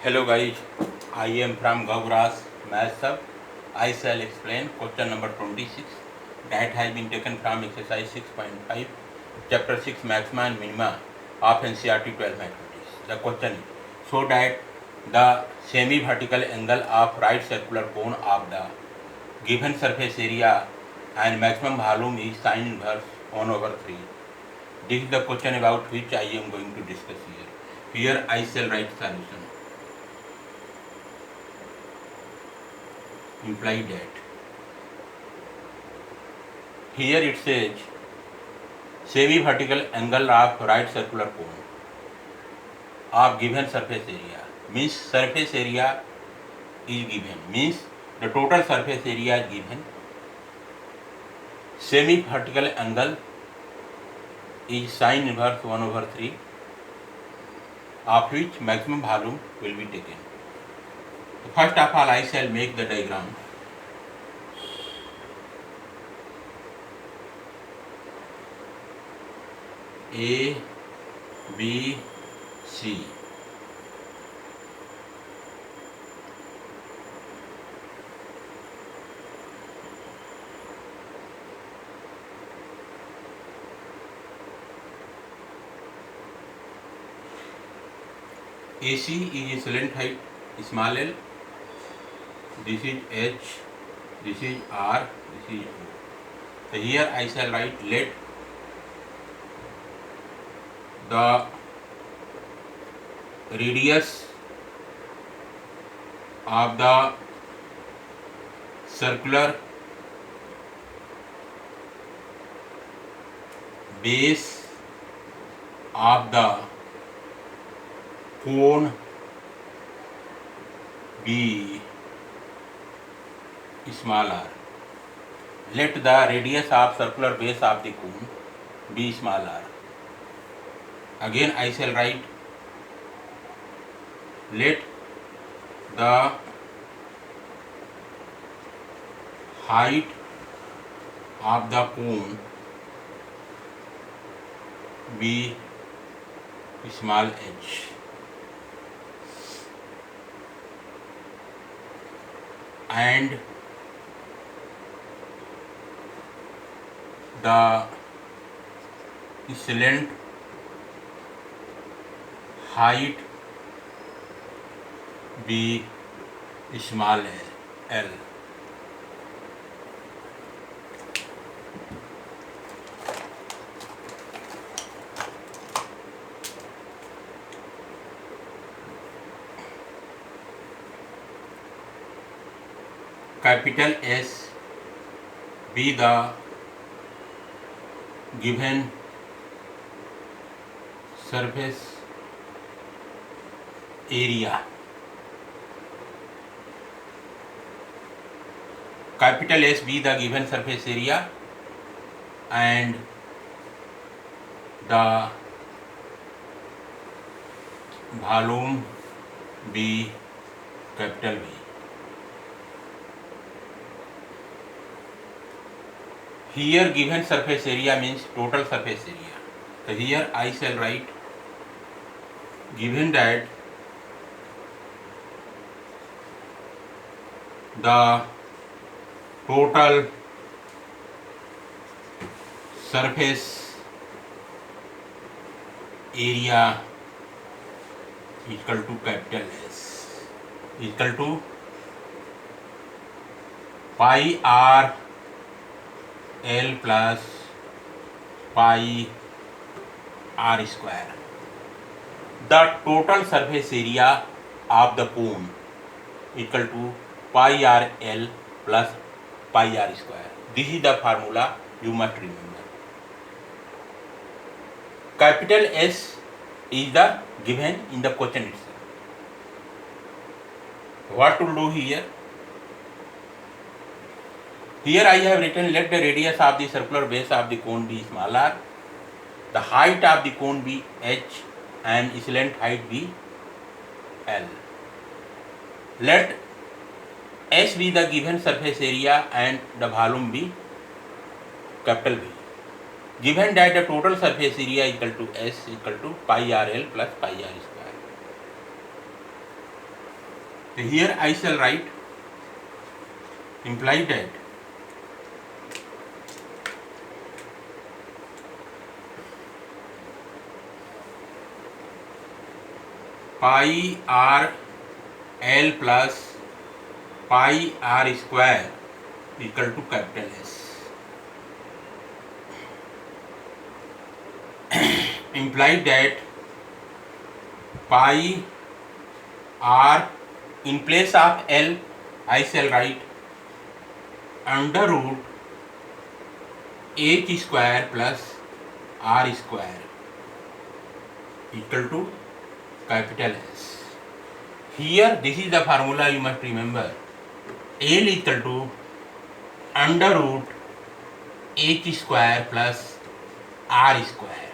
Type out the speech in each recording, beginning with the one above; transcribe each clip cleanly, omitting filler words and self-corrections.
Hello guys, I am from Gavras Math Sub. I shall explain question number 26 that has been taken from exercise 6.5 chapter 6 maxima and minima of NCERT 12 mathematics. The question is, so that the semi-vertical angle of right circular cone of the given surface area and maximum volume is sin inverse 1 over 3. This is the question about which I am going to discuss here. Here I shall write solution. Imply that here it says semi-vertical angle of right circular cone of given surface area, means surface area is given, means the total surface area is given. Semi-vertical angle is sin inverse 1 over 3, of which maximum volume will be taken. So first of all, I shall make the diagram. A, B, C. AC is its length height small l. This is H, this is R, this is O. So here I shall write let the radius of the circular base of the cone be small r. Let the radius of circular base of the cone be small r. Again I shall write let the height of the cone be small h, and the slant height be small l. Capital S be the given surface area. Capital S be the given surface area and the volume be capital V. Here given surface area means total surface area. So here I shall write given that the total surface area equal to capital S equal to pi r L plus pi r square. The total surface area of the cone equal to pi r L plus pi r square. This is the formula you must remember. Capital S is the given in the question itself. What to do here? Here I have written let the radius of the circular base of the cone be small r, the height of the cone be h, and its length height be l. Let S be the given surface area and the volume be capital V. Given that the total surface area equal to S equal to pi RL plus pi R square. So here I shall write implied that pi r L plus pi r square equal to capital S. Implied that pi r, in place of L I shall write under root h square plus r square equal to capital S. Here this is the formula you must remember. L equal to under root h square plus r square.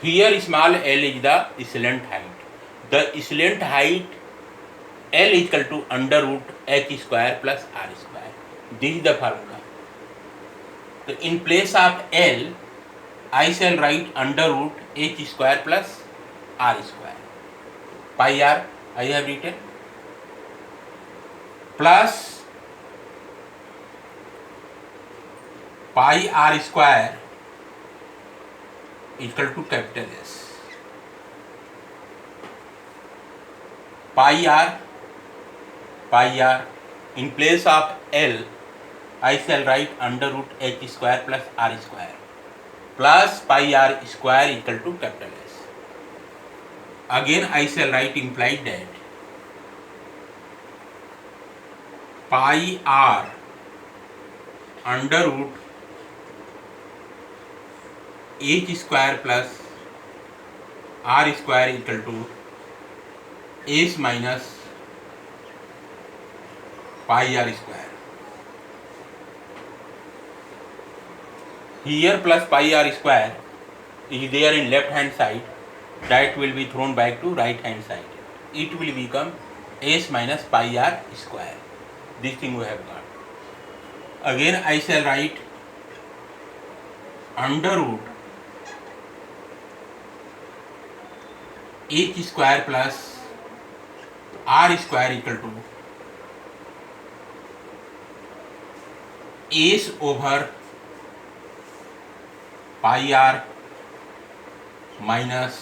Here small l is the slant height. The slant height L equal to under root h square plus r square. This is the formula. So in place of L, I shall write under root h square plus r square. Pi r I have written plus pi r square equal to capital S. Pi r in place of L I shall write under root h square plus r square plus pi r square equal to capital S. Again I shall write implied that pi r under root h square plus r square equal to s minus pi r square. Here plus pi r square is there in left hand side, that will be thrown back to right hand side. It will become s minus pi r square. This thing we have got. Again I shall write under root h square plus r square equal to s over pi r minus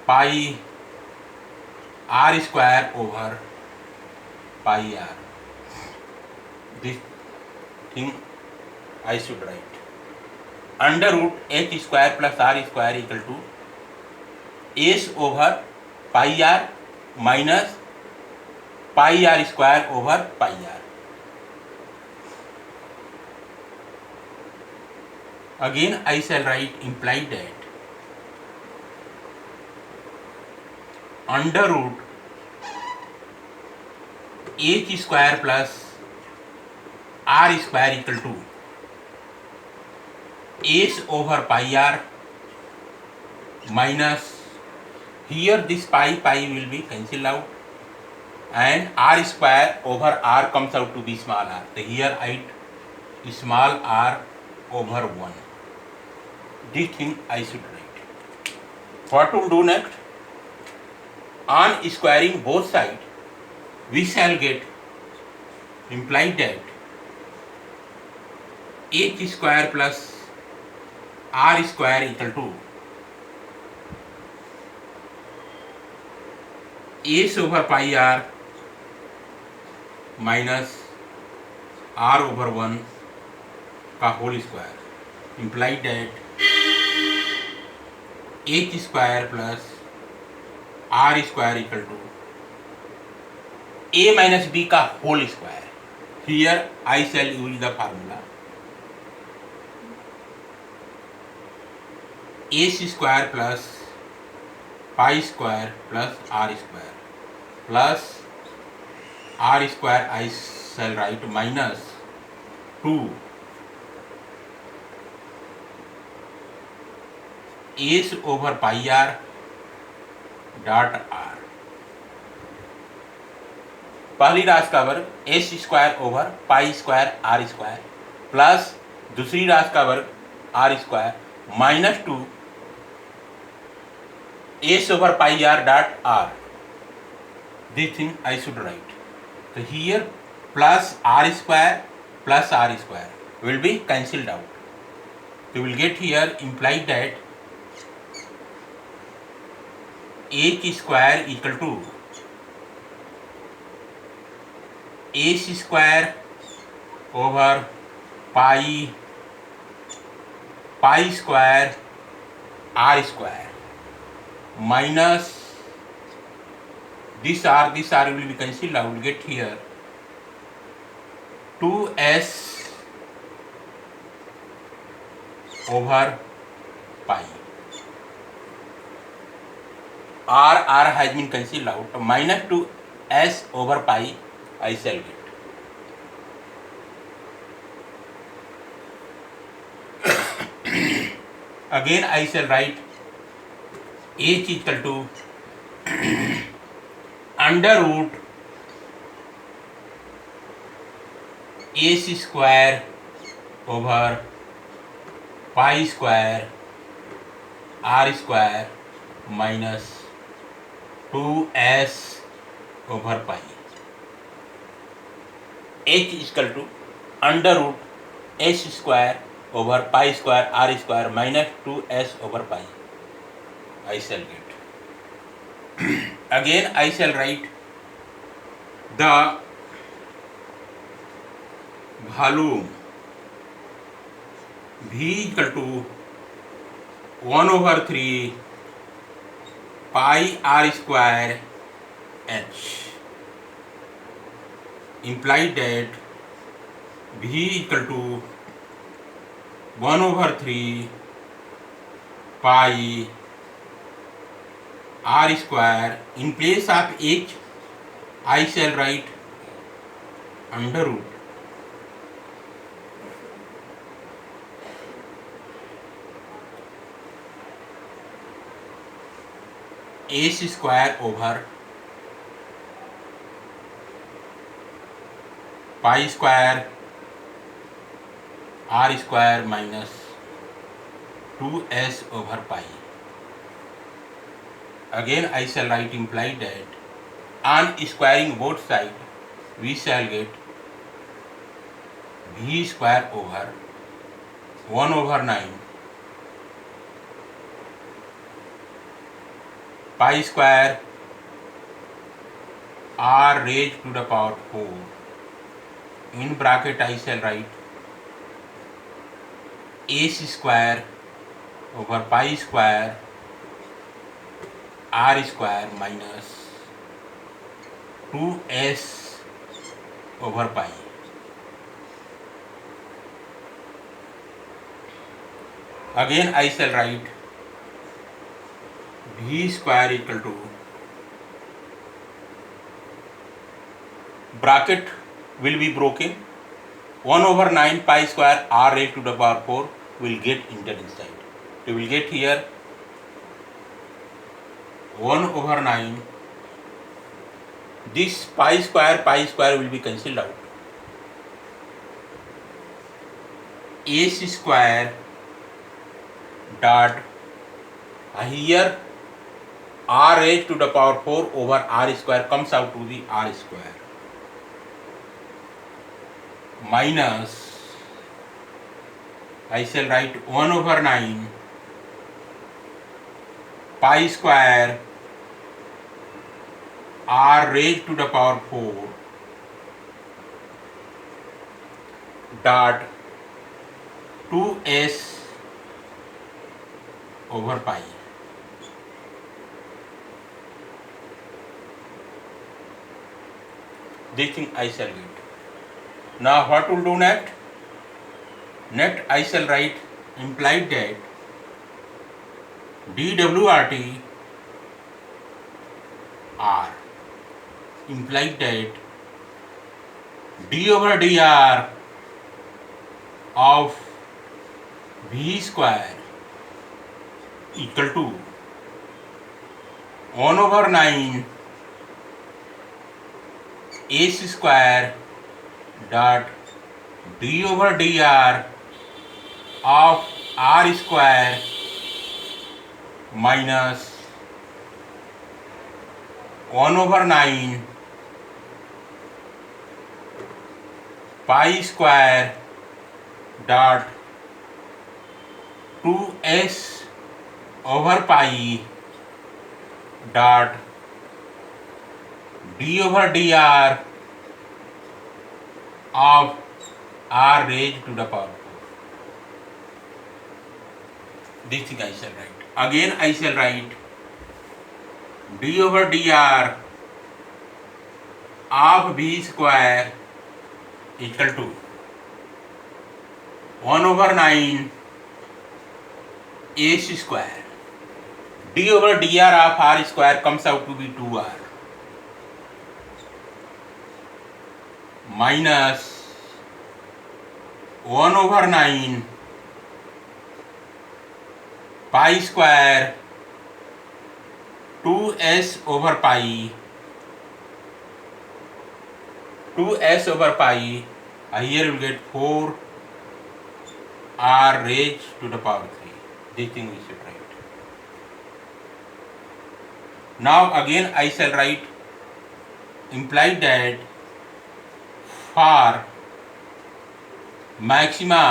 pi r square over pi r. This thing I should write. Under root h square plus r square equal to s over pi r minus pi r square over pi r. Again I shall write implied that under root h square plus r square equal to s over pi r minus, here this pi will be cancelled out and r square over r comes out to be small r. So here I small r over 1. This thing I should write. What to do next? On squaring both sides, we shall get implied that h square plus r square equal to s over pi r minus r over 1 का whole square. Implied that h square plus r square equal to a minus b का whole square. Here I shall use the formula s square plus pi square plus r square plus r square I shall write minus 2 s over pi r dot r. पहली राशि का वर्ग s square over pi square r square plus दूसरी राशि का वर्ग r square minus 2 S over pi r dot r. This thing I should write. So here plus r square will be cancelled out. You will get here implied that h square equal to s square over pi square r square minus this r will be cancelled. I will get here 2s over pi. R has been cancelled out. Minus 2s over pi I shall get. Again I shall write h equal to under root s square over pi square r square minus 2s over pi. h is equal to under root s square over pi square r square minus 2s over pi I shall get. Again I shall write the volume V equal to 1 over 3 pi r square h, implied that V equal to 1 over 3 pi r square. In place of h I shall write under root s square over pi square r square minus 2s over pi. Again I shall write implied that on squaring both sides we shall get v square over 1 over 9 pi square r raised to the power 4. In bracket I shall write s square over pi square r square minus 2s over pi. Again I shall write v square equal to bracket will be broken. 1 over 9 pi square r raised to the power 4 will get entered inside. You will get here 1 over 9. This pi square will be cancelled out. S square dot here r raised to the power 4 over r square comes out to the r square minus I shall write 1 over 9 pi square r raised to the power 4 dot 2s over pi. This thing I shall get. Now what will do net? Net I shall write implied that dWRT R, implied that d over dr of v square equal to 1 over 9 s square dot d over dr of r square minus 1/9 pi square dot 2s over pi dot d over dr of r raised to the power 4. This thing I shall write. Again I shall write d over dr of b square equal to 1/9 a square. d over dr of r square comes out to be 2r minus 1/9 pi square 2s over pi 2s over pi. Here you will get 4 r raised to the power 3. This thing we should write. Now again I shall write implied that for maxima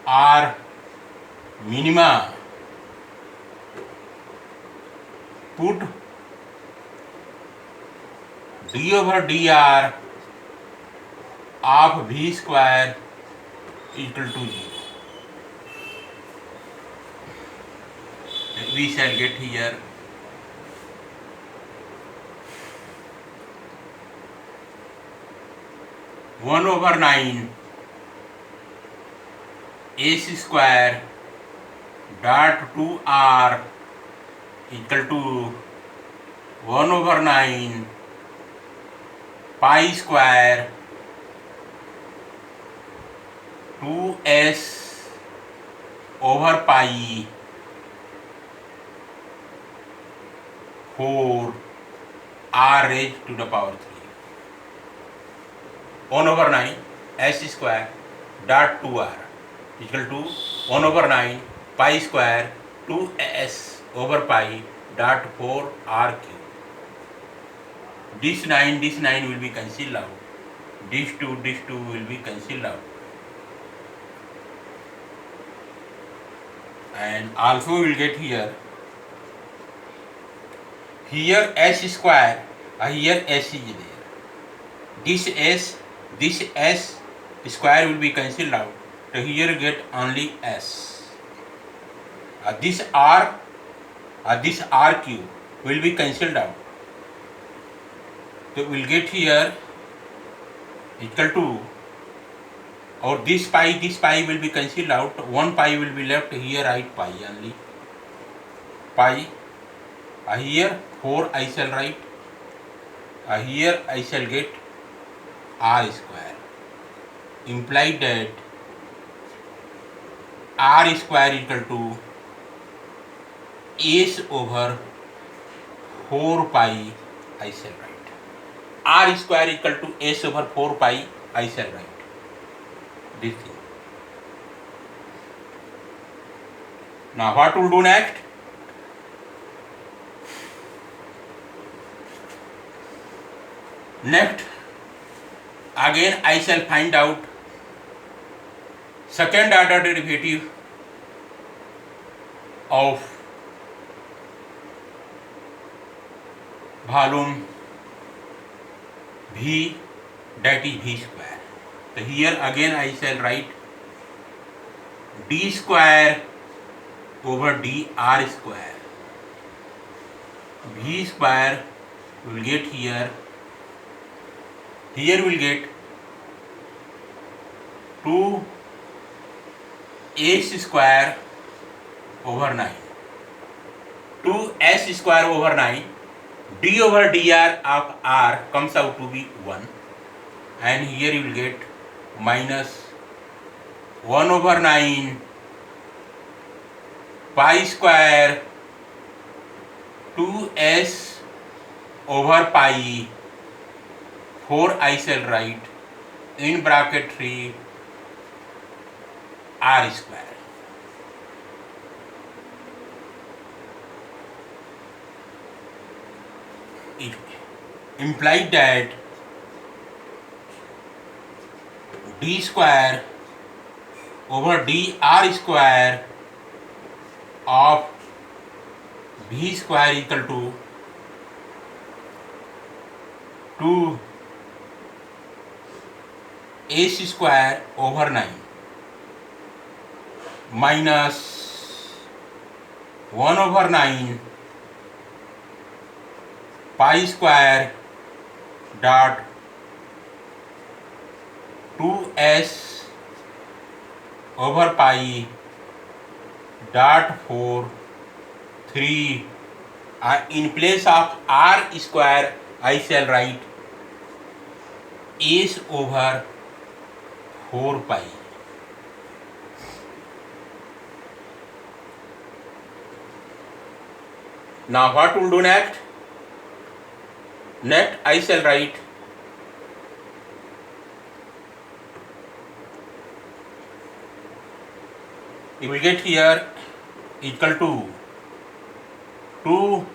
or minima, put d over dr of v square equal to 0. We shall get here 1/9 s square dot 2r equal to 1/9 pi square 2s over pi 4 r raised to the power 3. 1/9 s square dot 2r equal to 1/9 pi square 2s over pi dot 4 r cube. This 9 will be cancelled out. This 2 will be cancelled out. And also we will get here s square, here s is there. This s square will be cancelled out. So here you get only s. This r cube will be cancelled out. So we will get here equal to, or this pi will be cancelled out. 1 pi will be left. Here write pi only. Pi. Here 4 I shall write. Here I shall get r square. Implied that r square equal to s over 4 pi I shall write. R square equal to s over 4 pi I shall write. This thing. Now what we'll do next? Next, again I shall find out second order derivative of volume V, that is V square. So here again I shall write d square over dr square. V square will get here we'll get 2s square over 9. 2s square over 9. D over dr of r comes out to be 1, and here you will get minus 1/9 pi square 2s over pi 4 I shall write in bracket 3 r square. it implied that d square over dr square of v square equal to 2 ac square over 9 minus 1 over 9 pi square dot 2s over pi dot 4 3. In place of r square I shall write s over 4 pi. Now what will do next? Next I shall write you will get here equal to 2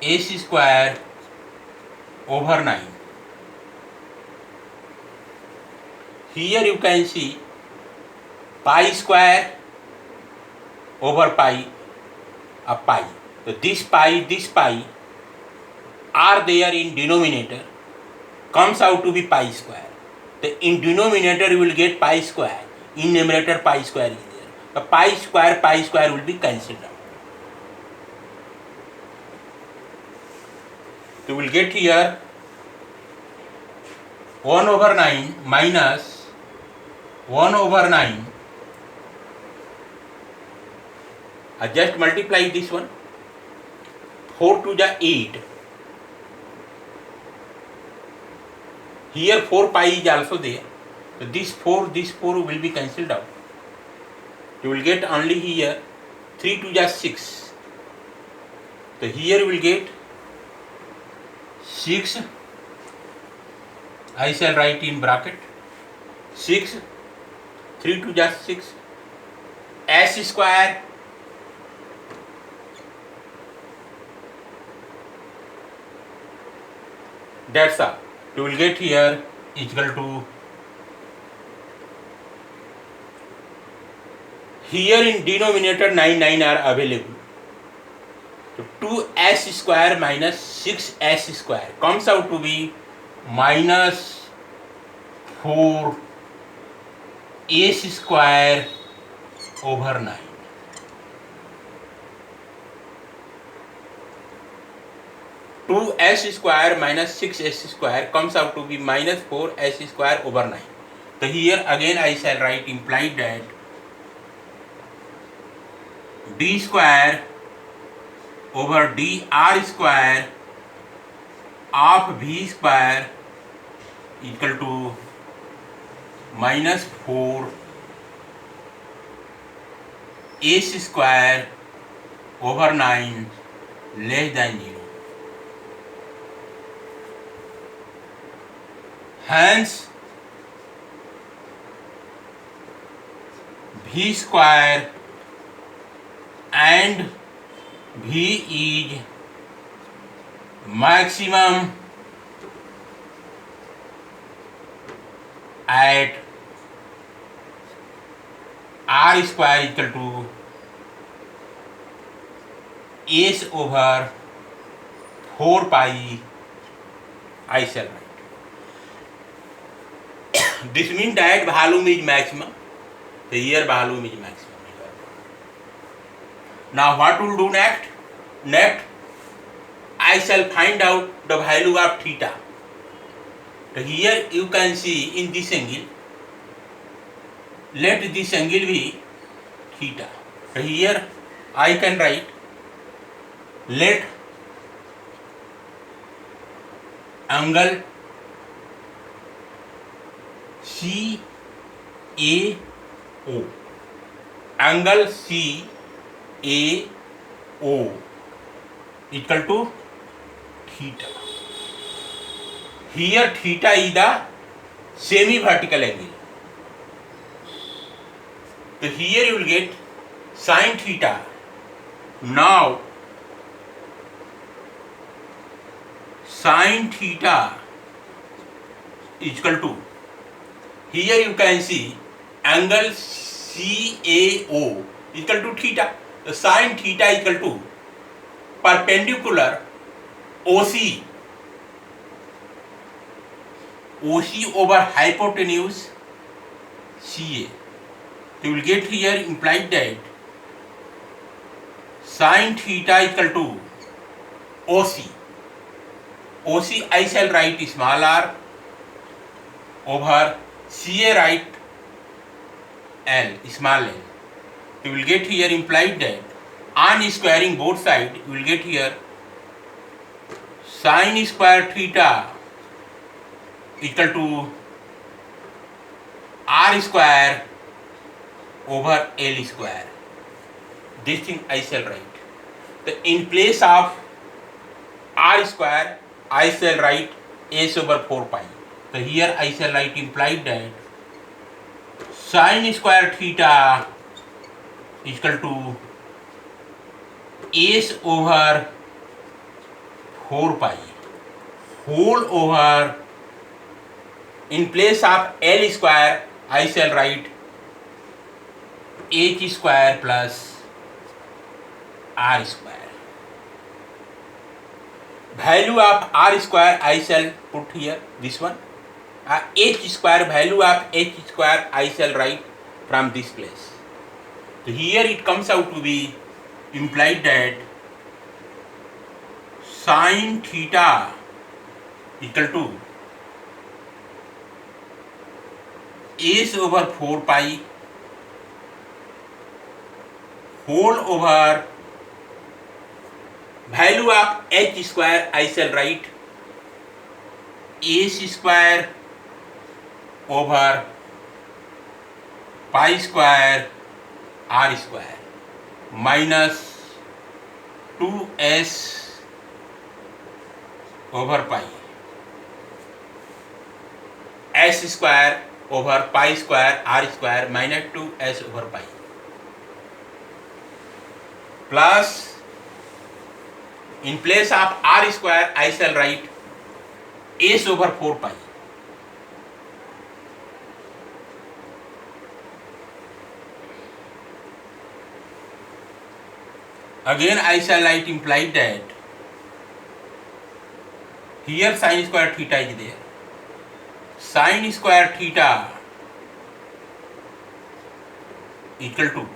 ac square over 9. Here you can see pi square over pi a pi. So this pi are there in denominator comes out to be pi square. So in denominator you will get pi square, in numerator pi square is there. The pi square will be cancelled out. So we will get here 1 over 9 minus 1 over 9. I just multiply this one. 4 to the 8. Here 4 pi is also there. So this 4 will be cancelled out. You will get only here 3 to the 6. So here you will get 6. I shall write in bracket 6, 3 to the 6, s square that's all. You will get here equal to, here in denominator 9 are available. So 2s square minus 6s square comes out to be minus 4 s square over 9. Two s square minus 6s square comes out to be minus 4s square over 9. So here again I shall write implied that d square over dr square of v square equal to minus 4 s square over 9 less than 0. Hence v square and v is maximum at r square equal to s over 4 pi I shall write. This means that volume is maximum. So here volume is maximum. Now what will do next? Next I shall find out the value of theta. So here you can see in this angle, let this angle be theta. So here I can write, let angle CAO, angle CAO equal to theta. Here theta is the semi-vertical angle. So here you will get sin theta. Now sin theta is equal to, here you can see angle CAO is equal to theta. So sin theta is equal to perpendicular OC over hypotenuse CA. You will get here implied that sin theta is equal to OC. OC I shall write small r over CA write L small l. You will get here implied that on squaring both sides you will get here sin square theta equal to r square over L square. This thing I shall write. So in place of r square I shall write s over 4 pi. So here I shall write implied that sin square theta is equal to s over 4 pi whole over, in place of L square I shall write h square plus r square. Value of r square I shall put here, this one. H square, value of h square I shall write from this place. So here it comes out to be implied that sin theta equal to s over 4 pi whole over, value of h square I shall write s square over pi square r square minus 2s over pi s square over pi square r square minus 2s over pi plus, in place of r square I shall write s over 4 pi again I shall write implied that here sin square theta is there. Sin square theta equal to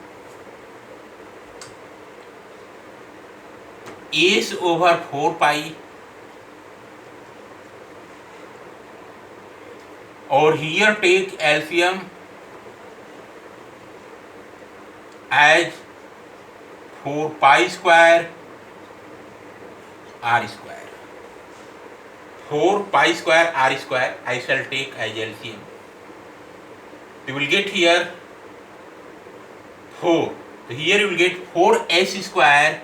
s over 4 pi और here take LCM as 4 pi square r square. 4 pi square r square I shall take as LCM. You will get here 4. So here you will get 4s square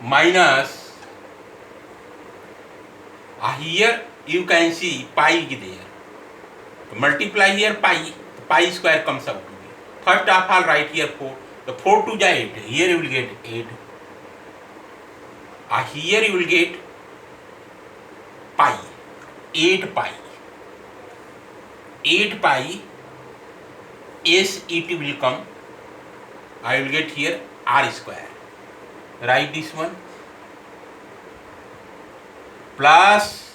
minus, here you can see pi is there. So multiply here pi square comes out to be. First of all write here 4. The 4 to the 8. Here you will get 8. Here you will get pi. 8 pi. 8 pi s it will come. I will get here r square. Write this one plus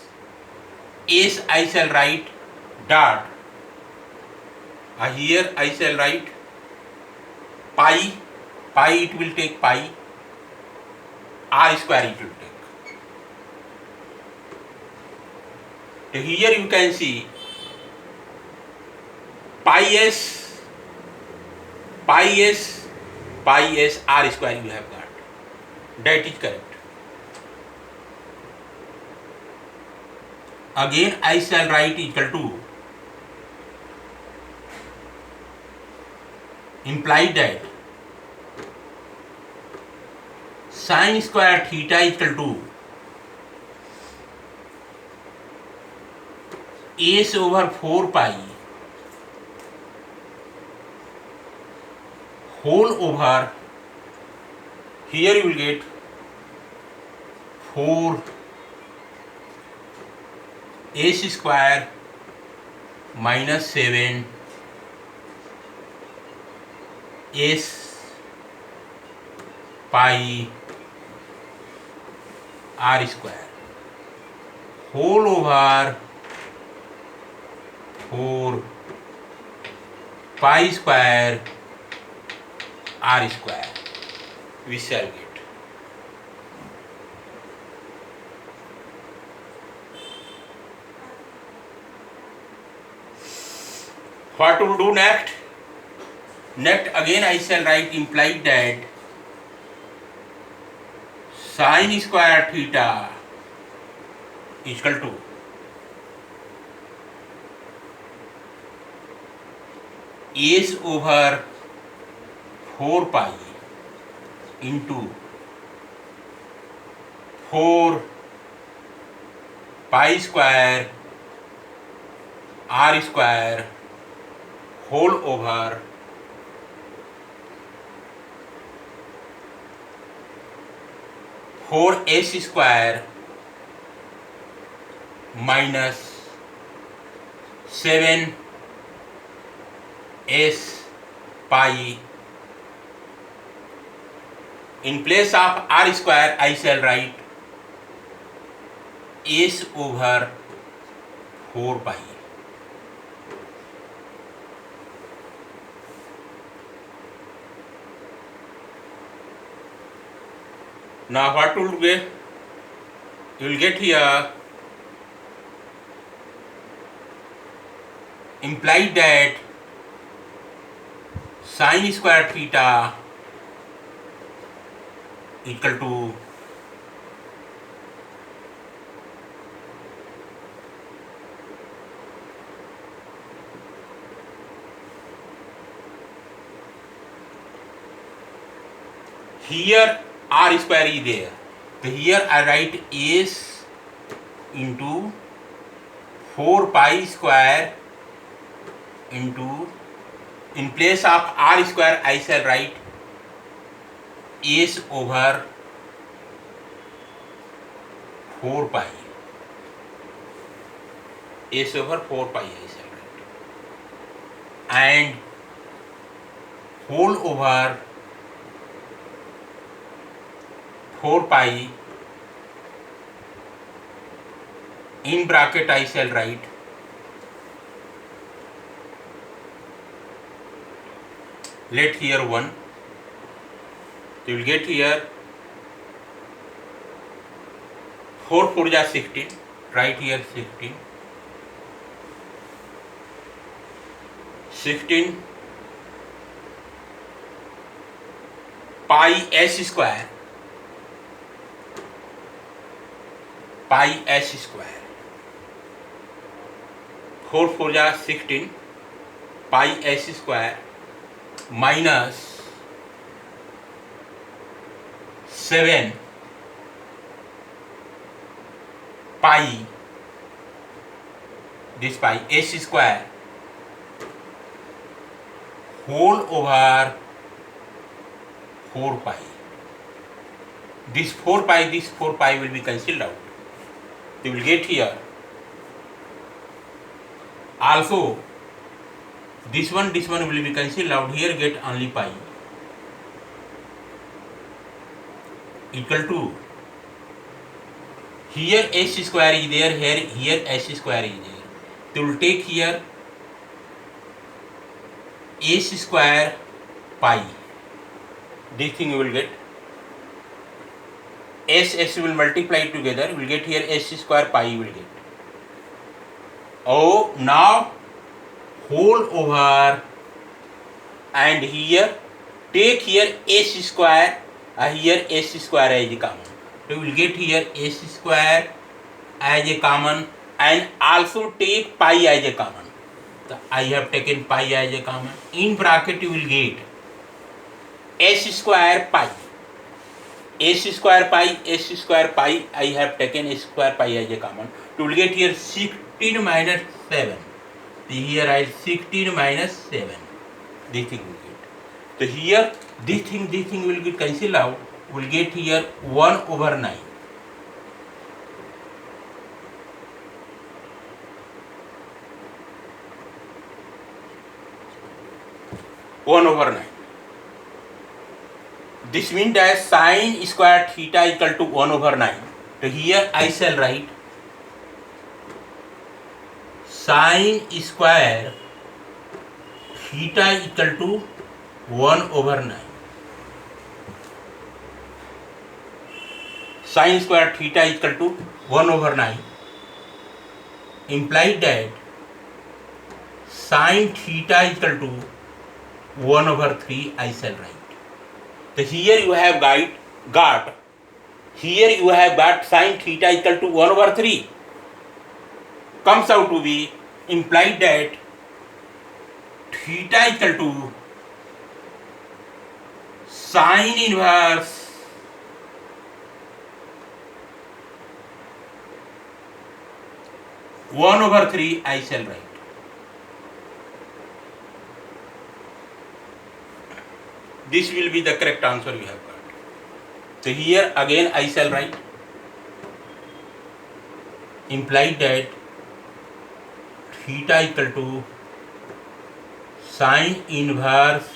s I shall write dot. Here I shall write pi it will take pi, r square it will take. So here you can see pi s r square you have got. That is correct. Again I shall write equal to, imply that sin square theta equal to s over 4 pi whole over Here you will get 4 s square minus 7 s pi r square whole over 4 pi square r square we shall get. What to do next? Next again I shall write implied that sin square theta is equal to s over 4 pi into 4 pi square r square whole over 4s square minus 7s pi. In place of r square I shall write s over 4 pi. Now what will get? You will get here implied that sin square theta equal to here r square is there. So here I write s into 4 pi square into, in place of r square I shall write s over 4 pi. S over 4 pi I shall write. And whole over 4 pi in bracket I shall write let here 1. You will get here 4 4 ja 16, write here 16, 16 pi s square, pi s square, 4 4 ja 16 pi s square minus 7 pi, this pi s square whole over 4 pi. This 4 pi will be cancelled out. You will get here also this one will be cancelled out. Here get only pi equal to, here s square is there, here s square is there. You will take here s square pi. This thing you will get s will multiply together. You will get here s square pi you will get. Oh, now whole over, and here take here s square, here s square as a common. So you will get here s square as a common, and also take pi as a common. So I have taken pi as a common. In bracket you will get s square pi, s square pi, s square pi. I have taken s square pi as a common. You will get here 16 minus 7. So here I 16 minus 7. This thing will get. So here this thing will get cancelled out. we'll get here 1/9. 1/9. This means that sine square theta equal to 1/9. So here I shall write sine square theta equal to 1/9. Sine square theta equal to 1/9 implies that sine theta equal to 1/3 I shall write. So here you have got sine theta equal to 1/3 comes out to be implied that theta equal to sine inverse 1/3 I shall write. This will be the correct answer we have got. So here again I shall write implied that theta equal to sine inverse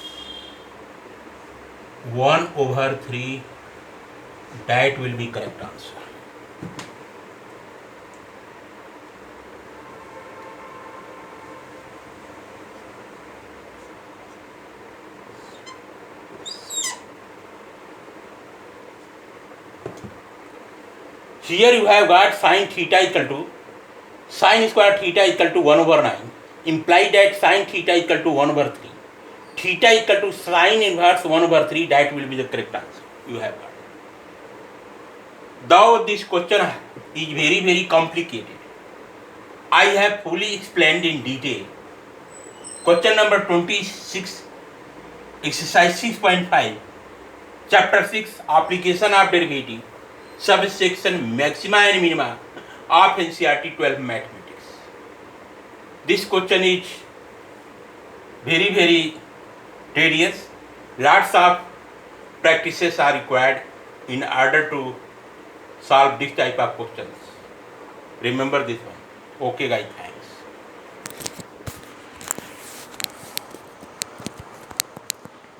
1/3, that will be correct answer. Here you have got sine theta equal to sine square theta equal to 1/9 imply that sine theta equal to 1/3, theta equal to sine inverse 1/3, that will be the correct answer you have got. Though this question is very very complicated, I have fully explained in detail. Question number 26, exercise 6.5, chapter 6, application of derivative, subsection maxima and minima of NCERT 12 mathematics. This question is very very tedious. Lots of practices are required in order to solve this type of questions. Remember this one. Okay guys.